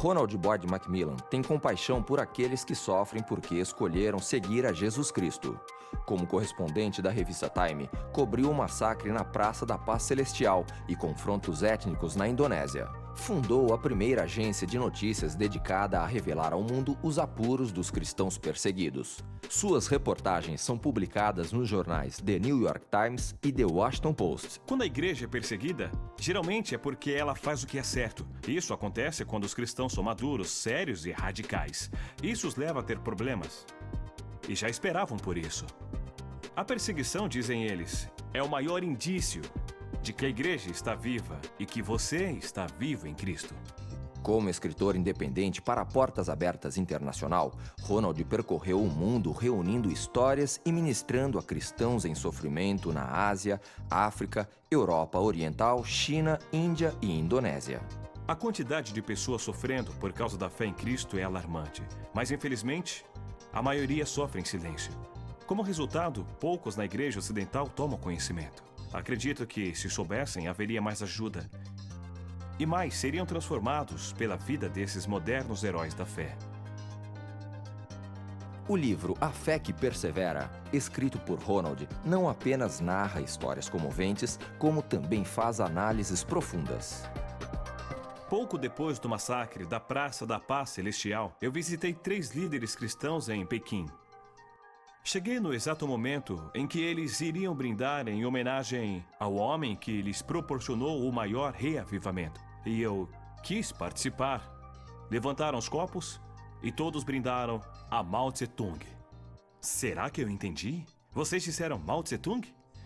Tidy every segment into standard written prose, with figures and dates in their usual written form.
Ronald Boyd Macmillan tem compaixão por aqueles que sofrem porque escolheram seguir a Jesus Cristo. Como correspondente da revista Time, cobriu o massacre na Praça da Paz Celestial e confrontos étnicos na Indonésia. Fundou a primeira agência de notícias dedicada a revelar ao mundo os apuros dos cristãos perseguidos. Suas reportagens são publicadas nos jornais The New York Times e The Washington Post. Quando a igreja é perseguida, geralmente é porque ela faz o que é certo. Isso acontece quando os cristãos são maduros, sérios e radicais. Isso os leva a ter problemas. E já esperavam por isso. A perseguição, dizem eles, é o maior indício de que a igreja está viva e que você está vivo em Cristo. Como escritor independente para Portas Abertas Internacional, Ronald percorreu o mundo reunindo histórias e ministrando a cristãos em sofrimento na Ásia, África, Europa Oriental, China, Índia e Indonésia. A quantidade de pessoas sofrendo por causa da fé em Cristo é alarmante, mas infelizmente, a maioria sofre em silêncio. Como resultado, poucos na igreja ocidental tomam conhecimento. Acredito que, se soubessem, haveria mais ajuda. E mais seriam transformados pela vida desses modernos heróis da fé. O livro A Fé que Persevera, escrito por Ronald, não apenas narra histórias comoventes, como também faz análises profundas. Pouco depois do massacre da Praça da Paz Celestial, eu visitei 3 líderes cristãos em Pequim. Cheguei no exato momento em que eles iriam brindar em homenagem ao homem que lhes proporcionou o maior reavivamento. E eu quis participar. Levantaram os copos e todos brindaram a Mao Tse-tung. Será que eu entendi? Vocês disseram Mao Tse-tung?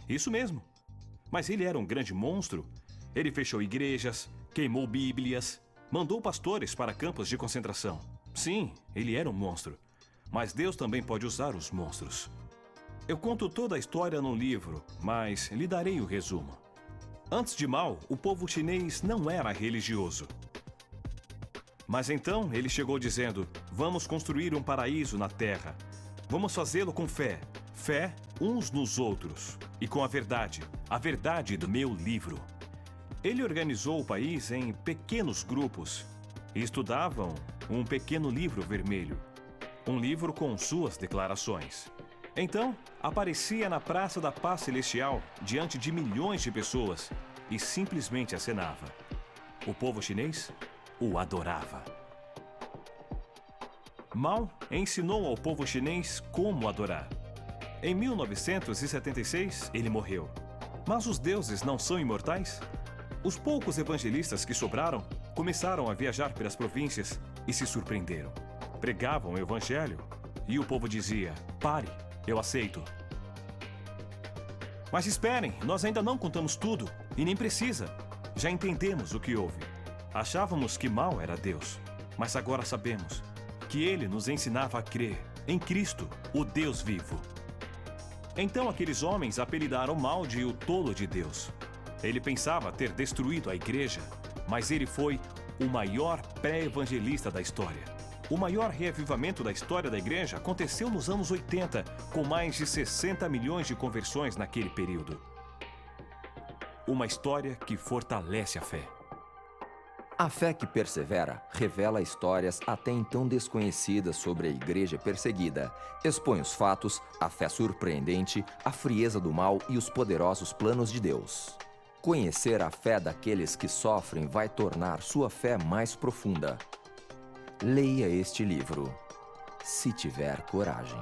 Isso mesmo. Mas ele era um grande monstro. Ele fechou igrejas, queimou bíblias, mandou pastores para campos de concentração. Sim, ele era um monstro. Mas Deus também pode usar os monstros. Eu conto toda a história num livro, mas lhe darei o resumo. Antes de Mao, o povo chinês não era religioso. Mas então ele chegou dizendo: vamos construir um paraíso na terra. Vamos fazê-lo com fé. Fé uns nos outros. E com a verdade do meu livro. Ele organizou o país em pequenos grupos e estudavam um pequeno livro vermelho. Um livro com suas declarações. Então, aparecia na Praça da Paz Celestial, diante de milhões de pessoas, e simplesmente acenava. O povo chinês o adorava. Mao ensinou ao povo chinês como adorar. Em 1976, ele morreu. Mas os deuses não são imortais? Os poucos evangelistas que sobraram começaram a viajar pelas províncias e se surpreenderam. Pregavam o evangelho e o povo dizia: pare, eu aceito. Mas esperem, nós ainda não contamos tudo e nem precisa. Já entendemos o que houve. Achávamos que Mao era Deus, mas agora sabemos que ele nos ensinava a crer em Cristo, o Deus vivo. Então aqueles homens apelidaram Mao de o tolo de Deus. Ele pensava ter destruído a igreja, mas ele foi o maior pré-evangelista da história. O maior reavivamento da história da igreja aconteceu nos anos 80, com mais de 60 milhões de conversões naquele período. Uma história que fortalece a fé. A Fé que Persevera revela histórias até então desconhecidas sobre a igreja perseguida, expõe os fatos, a fé surpreendente, a frieza do mal e os poderosos planos de Deus. Conhecer a fé daqueles que sofrem vai tornar sua fé mais profunda. Leia este livro, se tiver coragem.